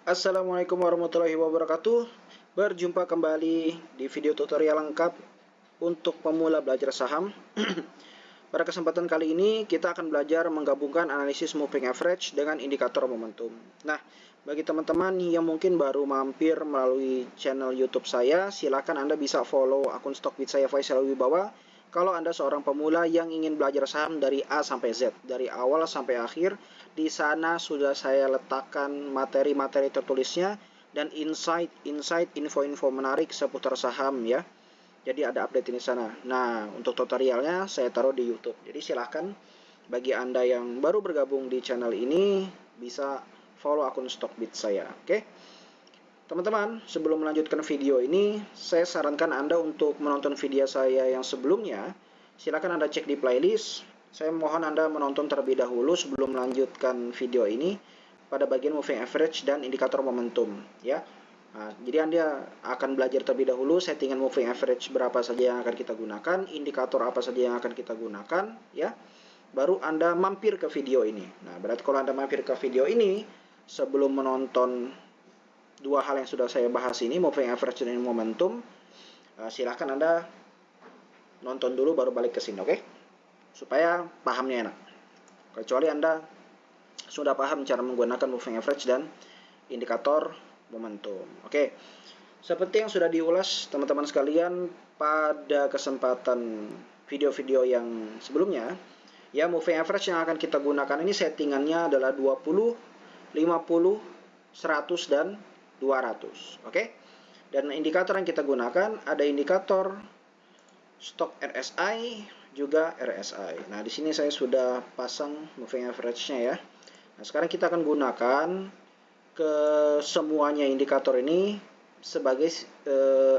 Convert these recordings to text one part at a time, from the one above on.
Assalamualaikum warahmatullahi wabarakatuh. Berjumpa kembali di video tutorial lengkap untuk pemula belajar saham. Pada kesempatan kali ini kita akan belajar menggabungkan analisis moving average dengan indikator momentum. Nah, bagi teman-teman yang mungkin baru mampir melalui channel YouTube saya, silakan Anda bisa follow akun Stockbit saya Faisal Wibawa. Kalau Anda seorang pemula yang ingin belajar saham dari A sampai Z, dari awal sampai akhir, di sana sudah saya letakkan materi-materi tertulisnya dan insight, info-info menarik seputar saham ya. Jadi ada update di sana. Nah, untuk tutorialnya saya taruh di YouTube. Jadi silahkan bagi Anda yang baru bergabung di channel ini bisa follow akun Stockbit saya. Oke? Teman-teman, sebelum melanjutkan video ini, saya sarankan Anda untuk menonton video saya yang sebelumnya. Silakan Anda cek di playlist. Saya mohon Anda menonton terlebih dahulu sebelum melanjutkan video ini pada bagian moving average dan indikator momentum, ya. Nah, jadi Anda akan belajar terlebih dahulu settingan moving average berapa saja yang akan kita gunakan, indikator apa saja yang akan kita gunakan, ya. Baru Anda mampir ke video ini. Nah, berarti kalau Anda mampir ke video ini sebelum menonton dua hal yang sudah saya bahas ini, moving average dan momentum, silahkan Anda nonton dulu baru balik ke sini, oke? Supaya pahamnya enak. Kecuali Anda sudah paham cara menggunakan moving average dan indikator momentum. Oke. Seperti yang sudah diulas teman-teman sekalian pada kesempatan video-video yang sebelumnya, ya, moving average yang akan kita gunakan ini settingannya adalah 20, 50, 100 dan 200. Oke. Dan indikator yang kita gunakan ada indikator stok RSI juga RSI. Nah, di sini saya sudah pasang moving average-nya ya. Nah, sekarang kita akan gunakan ke semuanya indikator ini sebagai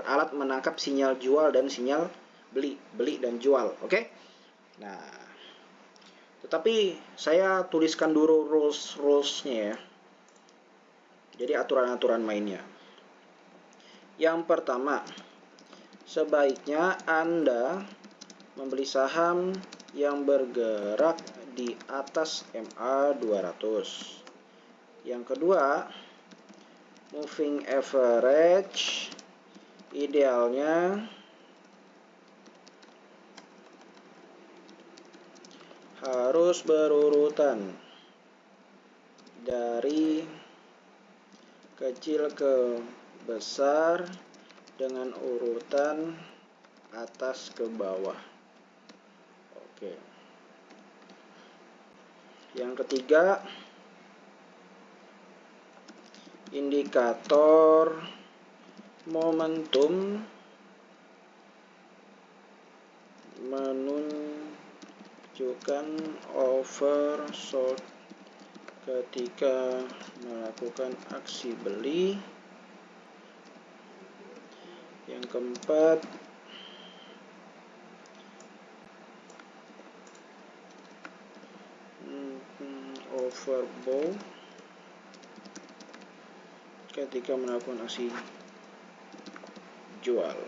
alat menangkap sinyal jual dan sinyal beli dan jual, oke? Nah, tetapi saya tuliskan dulu rules-nya ya. Jadi aturan-aturan mainnya. Yang pertama, sebaiknya Anda membeli saham yang bergerak di atas MA 200. Yang kedua, moving average idealnya harus berurutan dari kecil ke besar dengan urutan atas ke bawah. Oke. Yang ketiga, indikator momentum menunjukkan oversold ketika melakukan aksi beli. Yang keempat, overbought ketika melakukan aksi jual.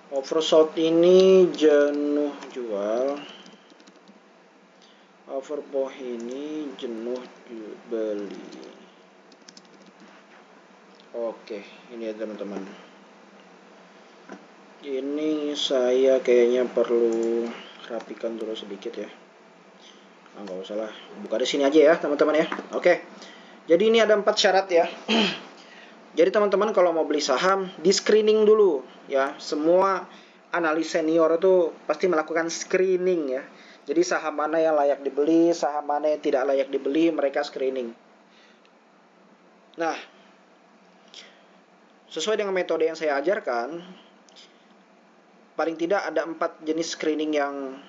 Oversold ini jenuh jual, overbought ini jenuh beli. Oke, ini ya teman-teman. Ini saya kayaknya perlu rapikan dulu sedikit ya. Nggak usah lah, buka di sini aja ya teman-teman ya. Oke, jadi ini ada 4 syarat ya. Jadi teman-teman kalau mau beli saham, di screening dulu ya. Semua analis senior itu pasti melakukan screening ya. Jadi saham mana yang layak dibeli, saham mana yang tidak layak dibeli, mereka screening. Nah, sesuai dengan metode yang saya ajarkan, paling tidak ada 4 jenis screening yang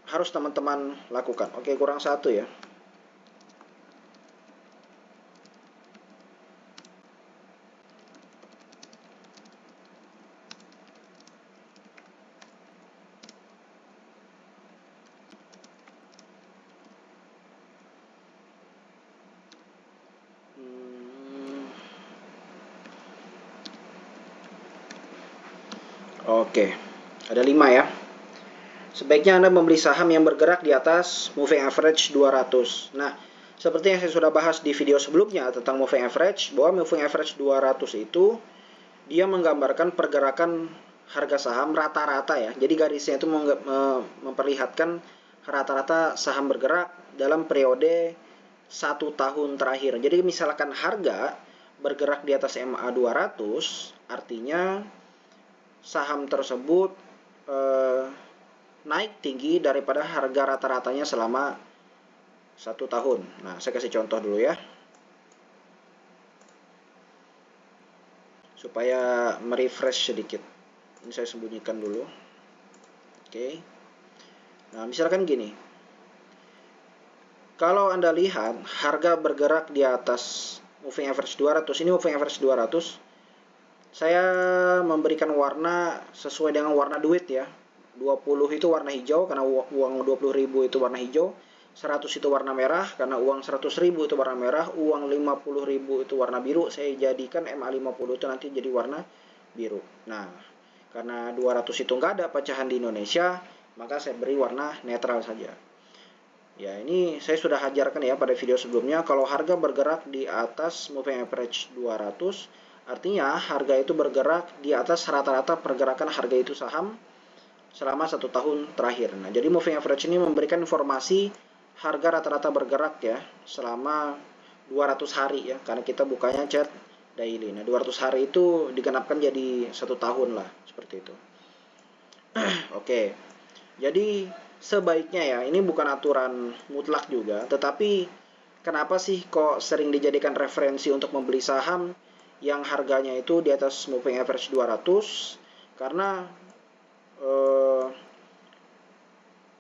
harus teman-teman lakukan. Oke, kurang 1 ya. Oke, ada 5 ya. Sebaiknya Anda membeli saham yang bergerak di atas moving average 200. Nah, seperti yang saya sudah bahas di video sebelumnya tentang moving average, bahwa moving average 200 itu dia menggambarkan pergerakan harga saham rata-rata ya. Jadi garisnya itu memperlihatkan rata-rata saham bergerak dalam periode 1 tahun terakhir. Jadi misalkan harga bergerak di atas MA 200, artinya saham tersebut naik tinggi daripada harga rata-ratanya selama 1 tahun. Nah, saya kasih contoh dulu ya, supaya merefresh sedikit. Ini saya sembunyikan dulu. Oke. Nah, misalkan gini. Kalau Anda lihat harga bergerak di atas moving average 200, ini moving average 200. Saya memberikan warna sesuai dengan warna duit ya. 20 itu warna hijau karena uang 20.000 itu warna hijau. 100 itu warna merah karena uang 100.000 itu warna merah, uang 50.000 itu warna biru. Saya jadikan MA50 itu nanti jadi warna biru. Nah, karena 200 itu nggak ada pecahan di Indonesia, maka saya beri warna netral saja. Ya, ini saya sudah ajarkan ya pada video sebelumnya, kalau harga bergerak di atas moving average 200, artinya harga itu bergerak di atas rata-rata pergerakan harga itu saham selama 1 tahun terakhir. Nah, jadi moving average ini memberikan informasi harga rata-rata bergerak ya selama 200 hari ya, karena kita bukanya chart daily. Nah, 200 hari itu digenapkan jadi 1 tahun lah, seperti itu. Oke, jadi sebaiknya ya, ini bukan aturan mutlak juga, tetapi kenapa sih kok sering dijadikan referensi untuk membeli saham yang harganya itu di atas moving average 200? Karena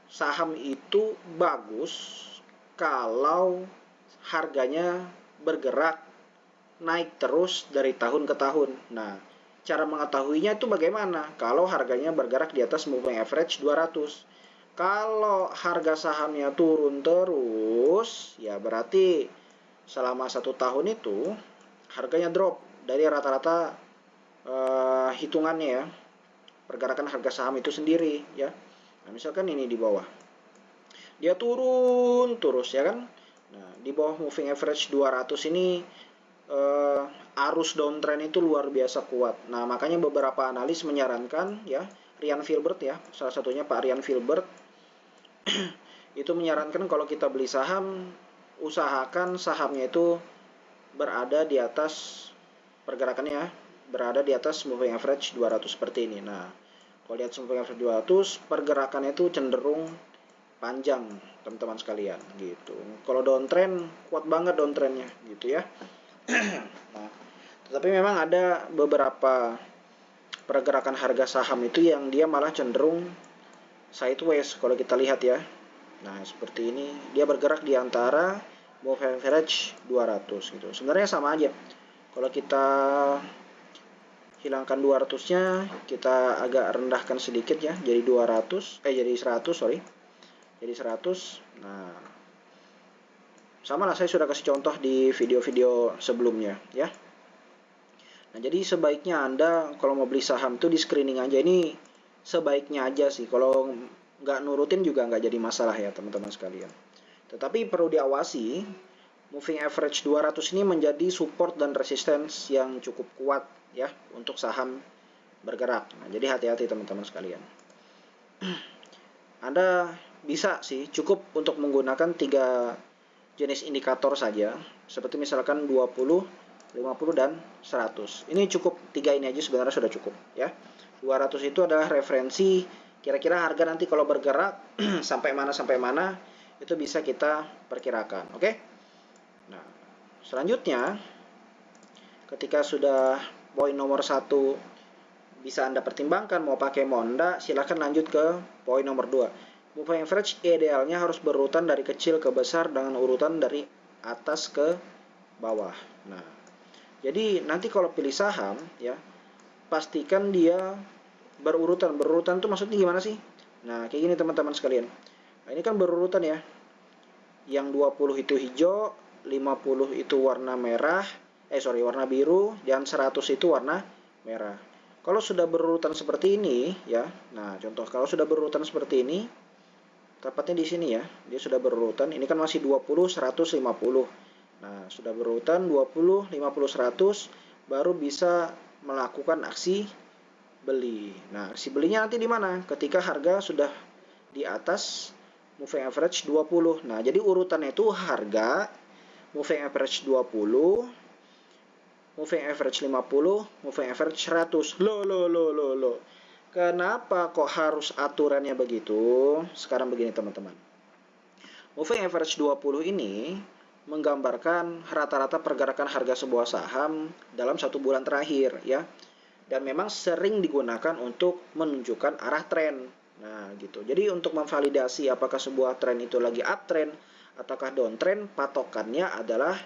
saham itu bagus kalau harganya bergerak naik terus dari tahun ke tahun. Nah, cara mengetahuinya itu bagaimana? Kalau harganya bergerak di atas moving average 200. Kalau harga sahamnya turun terus, ya berarti selama 1 tahun itu harganya drop dari rata-rata hitungannya ya, pergerakan harga saham itu sendiri ya. Nah, misalkan ini di bawah, dia turun terus ya kan. Nah, di bawah moving average 200 ini arus downtrend itu luar biasa kuat. Nah, makanya beberapa analis menyarankan ya, Ryan Filbert ya, salah satunya Pak Ryan Filbert itu menyarankan kalau kita beli saham, usahakan sahamnya itu berada di atas pergerakannya, berada di atas moving average 200 seperti ini. Nah, kalau lihat moving average 200, pergerakannya itu cenderung panjang, teman-teman sekalian, gitu. Kalau downtrend, kuat banget downtrendnya, gitu ya. Nah, tetapi memang ada beberapa pergerakan harga saham itu yang dia malah cenderung sideways kalau kita lihat ya. Nah, seperti ini, dia bergerak di antara moving average 200 gitu. Sebenarnya sama aja. Kalau kita hilangkan 200-nya, kita agak rendahkan sedikit ya, jadi 100, sorry. Jadi 100. Nah, sama lah, saya sudah kasih contoh di video-video sebelumnya ya. Nah, jadi sebaiknya Anda kalau mau beli saham itu di screening aja. Ini sebaiknya aja sih. Kalau nggak nurutin juga nggak jadi masalah ya teman-teman sekalian. Tetapi perlu diawasi, moving average 200 ini menjadi support dan resistance yang cukup kuat ya untuk saham bergerak. Nah, jadi hati-hati teman-teman sekalian. Anda bisa sih cukup untuk menggunakan 3 jenis indikator saja, seperti misalkan 20, 50 dan 100. Ini cukup, 3 ini aja sebenarnya sudah cukup ya. 200 itu adalah referensi kira-kira harga nanti kalau bergerak sampai mana itu bisa kita perkirakan, oke? Nah, selanjutnya ketika sudah poin nomor 1 bisa Anda pertimbangkan mau pakai mau enggak, silahkan lanjut ke poin nomor 2. Moving average idealnya harus berurutan dari kecil ke besar dengan urutan dari atas ke bawah. Nah, jadi nanti kalau pilih saham ya, pastikan dia berurutan. Berurutan itu maksudnya gimana sih? Nah, kayak gini teman-teman sekalian. Nah, ini kan berurutan ya. Yang 20 itu hijau, 50 itu warna merah, warna biru, dan 100 itu warna merah. Kalau sudah berurutan seperti ini ya, nah contoh kalau sudah berurutan seperti ini, tepatnya di sini ya. Dia sudah berurutan. Ini kan masih 20, 100, 50. Nah, sudah berurutan 20, 50, 100, baru bisa melakukan aksi beli. Nah, aksi belinya nanti di mana? Ketika harga sudah di atas moving average 20. Nah, jadi urutannya itu harga, moving average 20, moving average 50, moving average 100. Loh. Kenapa kok harus aturannya begitu? Sekarang begini teman-teman. Moving average 20 ini menggambarkan rata-rata pergerakan harga sebuah saham dalam 1 bulan terakhir ya. Dan memang sering digunakan untuk menunjukkan arah tren. Nah, gitu. Jadi untuk memvalidasi apakah sebuah tren itu lagi uptrend ataukah downtrend, patokannya adalah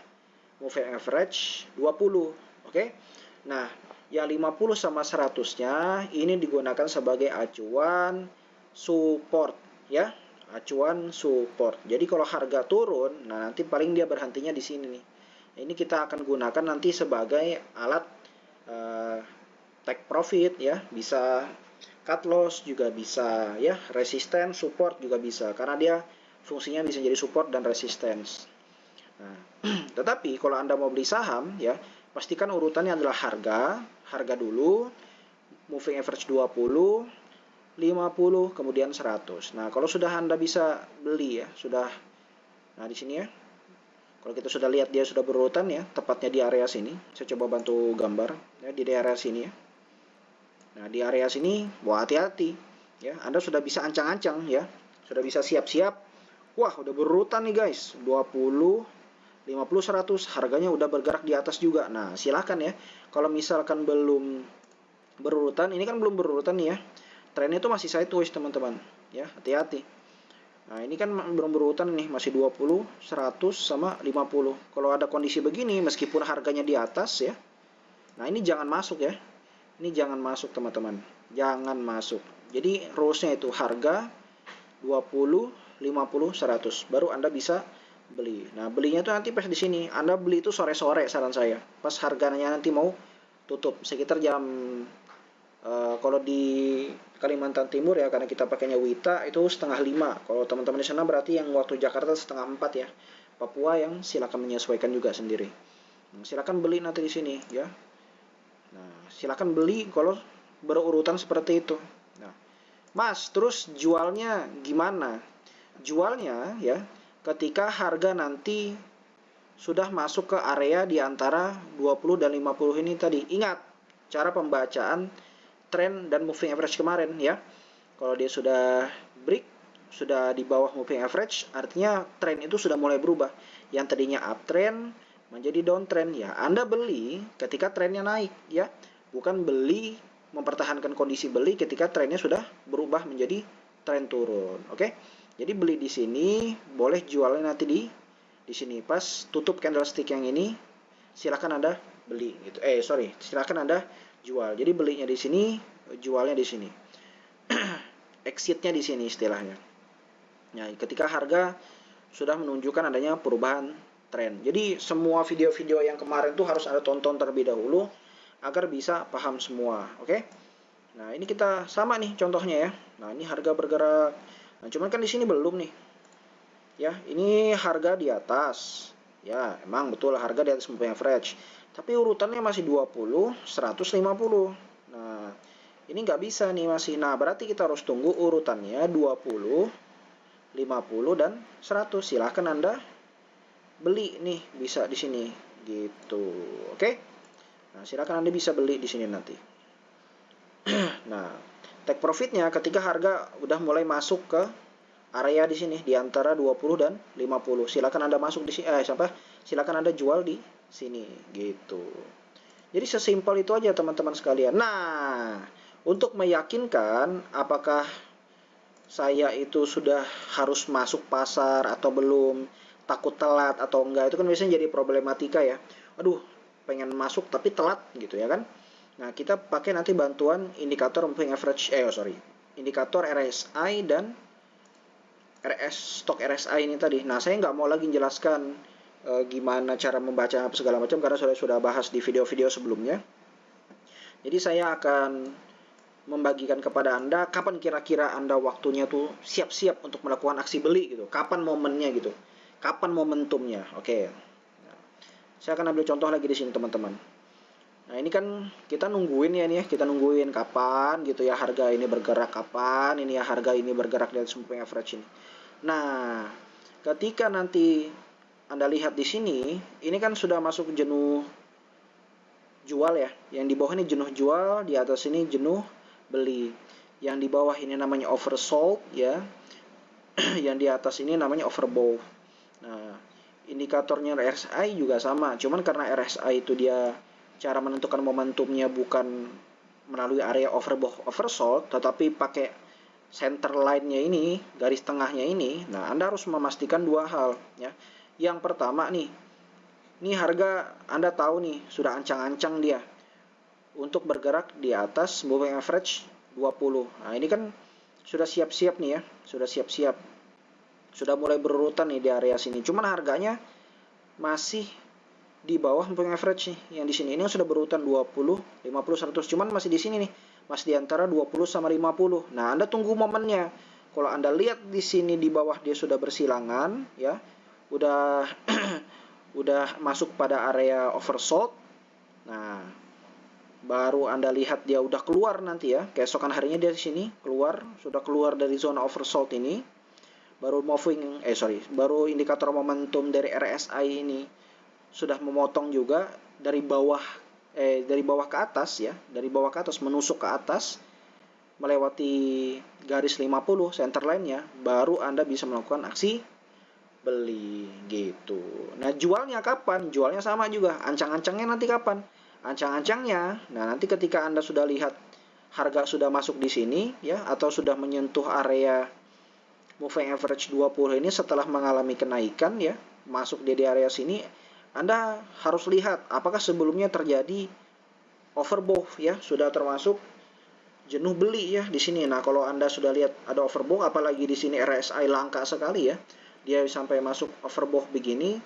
moving average 20. Oke? Nah, yang 50 sama 100-nya ini digunakan sebagai acuan support ya. Acuan support. Jadi kalau harga turun, nah nanti paling dia berhentinya di sini nih. Ini kita akan gunakan nanti sebagai alat take profit ya, bisa cut loss juga bisa ya, resistance, support juga bisa karena dia fungsinya bisa jadi support dan resistance. Nah, tetapi kalau Anda mau beli saham ya, pastikan urutannya adalah harga dulu, moving average 20, 50, kemudian 100. Nah, kalau sudah Anda bisa beli ya, sudah. Nah, di sini ya. Kalau kita sudah lihat dia sudah berurutan ya, tepatnya di area sini. Saya coba bantu gambar ya, di area sini ya. Nah, di area sini, wah hati-hati ya. Anda sudah bisa ancang-ancang ya. Sudah bisa siap-siap. Wah, udah berurutan nih guys. 20, 50, 100, harganya udah bergerak di atas juga. Nah, silahkan ya. Kalau misalkan belum berurutan, ini kan belum berurutan nih ya. Trennya itu masih sideways teman-teman. Ya, hati-hati. Nah, ini kan belum berurutan nih, masih 20, 100, sama 50. Kalau ada kondisi begini, meskipun harganya di atas ya. Nah, ini jangan masuk ya. Ini jangan masuk teman-teman. Jangan masuk. Jadi rules-nya itu harga 20, 50, 100. Baru Anda bisa beli. Nah, belinya tuh nanti pas di sini. Anda beli itu sore-sore saran saya. Pas harganya nanti mau tutup sekitar jam kalau di Kalimantan Timur ya, karena kita pakainya Wita itu 4:30. Kalau teman-teman di sana berarti yang waktu Jakarta 3:30 ya. Papua yang silakan menyesuaikan juga sendiri. Nah, silakan beli nanti di sini ya. Nah, silakan beli kalau berurutan seperti itu. Nah, Mas, terus jualnya gimana? Jualnya ya, ketika harga nanti sudah masuk ke area di antara 20 dan 50 ini tadi. Ingat cara pembacaan trend dan moving average kemarin ya. Kalau dia sudah break, sudah di bawah moving average, artinya trend itu sudah mulai berubah. Yang tadinya uptrend menjadi downtrend ya. Anda beli ketika trennya naik ya. Bukan beli mempertahankan kondisi beli ketika trennya sudah berubah menjadi tren turun. Oke? Jadi beli di sini, boleh jualnya nanti di sini pas tutup candlestick yang ini, silakan Anda beli gitu. Silakan Anda jual. Jadi belinya di sini, jualnya di sini. Exitnya di sini istilahnya. Nah, ketika harga sudah menunjukkan adanya perubahan tren. Jadi semua video-video yang kemarin tuh harus Anda tonton terlebih dahulu agar bisa paham semua. Oke? Nah, ini kita sama nih contohnya ya. Nah, ini harga bergerak. Nah, cuman kan di sini belum nih. Ya, ini harga di atas. Ya, emang betul harga di atas moving average. Tapi urutannya masih 20, 150. Nah, ini nggak bisa nih masih. Nah, berarti kita harus tunggu urutannya 20, 50, dan 100. Silahkan Anda beli nih, bisa di sini gitu. Oke? Nah, silahkan Anda bisa beli di sini nanti. Nah, take profitnya ketika harga udah mulai masuk ke area di sini di antara 20 dan 50. Silakan Anda masuk di sini silakan Anda jual di sini gitu. Jadi sesimpel itu aja teman-teman sekalian. Nah, untuk meyakinkan apakah saya itu sudah harus masuk pasar atau belum, takut telat atau enggak, itu kan biasanya jadi problematika ya. Aduh, pengen masuk tapi telat gitu ya kan. Nah, kita pakai nanti bantuan indikator moving average indikator RSI dan stok RSI ini tadi. Nah, saya nggak mau lagi menjelaskan gimana cara membaca apa segala macam karena saya sudah bahas di video-video sebelumnya. Jadi saya akan membagikan kepada Anda kapan kira-kira Anda waktunya tuh siap-siap untuk melakukan aksi beli gitu. Kapan momennya gitu. Kapan momentumnya. Oke. Nah, saya akan ambil contoh lagi di sini teman-teman. Nah, ini kan kita nungguin ya nih ya, kita nungguin kapan gitu ya harga ini bergerak, kapan ini ya harga ini bergerak dari moving average ini. Nah, ketika nanti Anda lihat di sini, ini kan sudah masuk jenuh jual ya. Yang di bawah ini jenuh jual, di atas ini jenuh beli. Yang di bawah ini namanya oversold ya. Yang di atas ini namanya overbought. Nah, indikatornya RSI juga sama, cuman karena RSI itu dia cara menentukan momentumnya bukan melalui area overbought oversold, tetapi pakai center line-nya ini, garis tengahnya ini. Nah, Anda harus memastikan dua hal ya. Yang pertama nih, ini harga Anda tahu nih sudah ancang-ancang dia untuk bergerak di atas moving average 20. Nah, ini kan sudah siap-siap nih ya, sudah siap-siap. Sudah mulai berurutan nih di area sini. Cuman harganya masih di bawah moving average nih. Yang di sini ini sudah berurutan 20, 50, 100. Cuman masih di sini nih. Masih di antara 20 sama 50. Nah, Anda tunggu momennya. Kalau Anda lihat di sini di bawah dia sudah bersilangan ya. Udah udah masuk pada area oversold. Nah, baru Anda lihat dia udah keluar nanti ya. Keesokan harinya dia di sini keluar, sudah keluar dari zona oversold ini. Baru indikator momentum dari RSI ini sudah memotong juga dari bawah ke atas ya, dari bawah ke atas menusuk ke atas melewati garis 50 center line-nya, baru Anda bisa melakukan aksi beli gitu. Nah, jualnya kapan? Jualnya sama juga, ancang-ancangnya nanti kapan? Ancang-ancangnya, nah nanti ketika Anda sudah lihat harga sudah masuk di sini ya, atau sudah menyentuh area moving average 20 ini setelah mengalami kenaikan ya, masuk di area sini, Anda harus lihat apakah sebelumnya terjadi overbought ya, sudah termasuk jenuh beli ya di sini. Nah, kalau Anda sudah lihat ada overbought, apalagi di sini RSI langka sekali ya, dia sampai masuk overbought begini.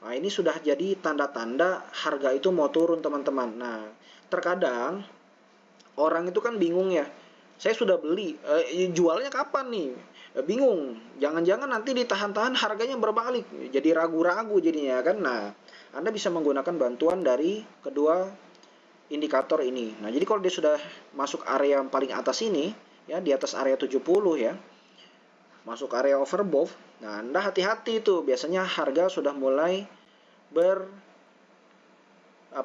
Nah, ini sudah jadi tanda-tanda harga itu mau turun teman-teman. Nah, terkadang orang itu kan bingung ya, saya sudah beli, jualnya kapan nih? Bingung, jangan-jangan nanti ditahan-tahan harganya berbalik, jadi ragu-ragu jadinya kan. Nah, Anda bisa menggunakan bantuan dari kedua indikator ini. Nah, jadi kalau dia sudah masuk area yang paling atas ini, ya di atas area 70 ya, masuk area overbought, nah Anda hati-hati tuh, biasanya harga sudah mulai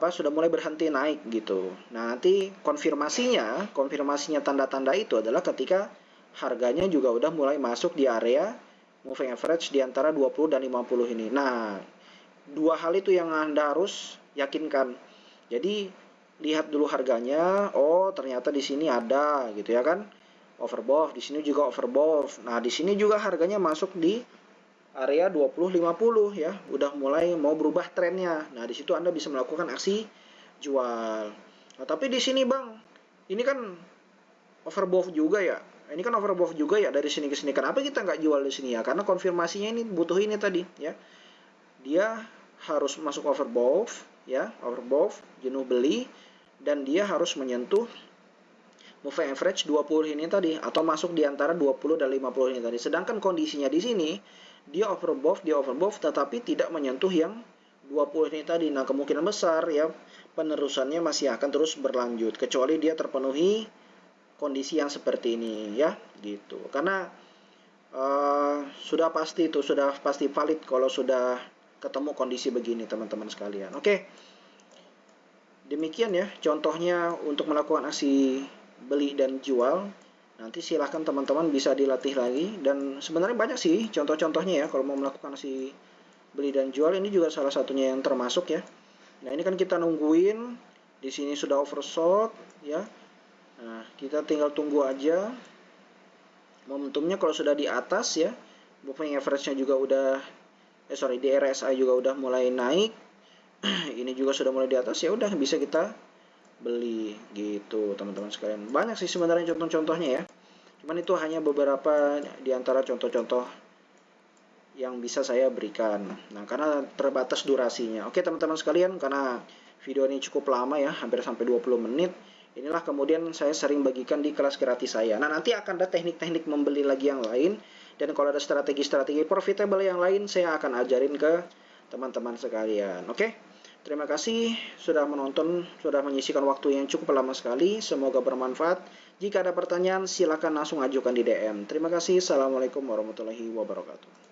sudah mulai berhenti naik gitu. Nah, nanti konfirmasinya tanda-tanda itu adalah ketika harganya juga udah mulai masuk di area moving average di antara 20 dan 50 ini. Nah, dua hal itu yang Anda harus yakinkan. Jadi, lihat dulu harganya, oh ternyata di sini ada gitu ya kan. Overbought, di sini juga overbought. Nah, di sini juga harganya masuk di area 20-50 ya, udah mulai mau berubah trennya. Nah, di situ Anda bisa melakukan aksi jual. Nah, tapi di sini Bang, ini kan overbought juga ya. Ini kan overbought juga ya dari sini ke sini. Kenapa kita nggak jual di sini ya? Karena konfirmasinya ini butuh ini tadi ya. Dia harus masuk overbought ya, overbought, jenuh beli, dan dia harus menyentuh moving average 20 ini tadi, atau masuk di antara 20 dan 50 ini tadi. Sedangkan kondisinya di sini dia overbought, tetapi tidak menyentuh yang 20 ini tadi. Nah, kemungkinan besar ya penerusannya masih akan terus berlanjut kecuali dia terpenuhi kondisi yang seperti ini ya, gitu. Karena sudah pasti valid kalau sudah ketemu kondisi begini teman-teman sekalian. Oke. Demikian ya contohnya untuk melakukan aksi beli dan jual. Nanti silahkan teman-teman bisa dilatih lagi, dan sebenarnya banyak sih contoh-contohnya ya kalau mau melakukan si beli dan jual. Ini juga salah satunya yang termasuk ya. Nah, ini kan kita nungguin di sini sudah oversold ya. Nah, kita tinggal tunggu aja momentumnya. Kalau sudah di atas ya, moving average-nya juga udah di RSI juga udah mulai naik. Ini juga sudah mulai di atas, ya udah bisa kita beli gitu teman-teman sekalian. Banyak sih sebenarnya contoh-contohnya ya, cuman itu hanya beberapa di antara contoh-contoh yang bisa saya berikan. Nah, karena terbatas durasinya. Oke teman-teman sekalian, karena video ini cukup lama ya, hampir sampai 20 menit, Inilah kemudian saya sering bagikan di kelas gratis saya. Nah, nanti akan ada teknik-teknik membeli lagi yang lain. Dan kalau ada strategi-strategi profitable yang lain, saya akan ajarin ke teman-teman sekalian. Oke? Terima kasih sudah menonton, sudah menyisikan waktu yang cukup lama sekali. Semoga bermanfaat. Jika ada pertanyaan, silakan langsung ajukan di DM. Terima kasih. Assalamualaikum warahmatullahi wabarakatuh.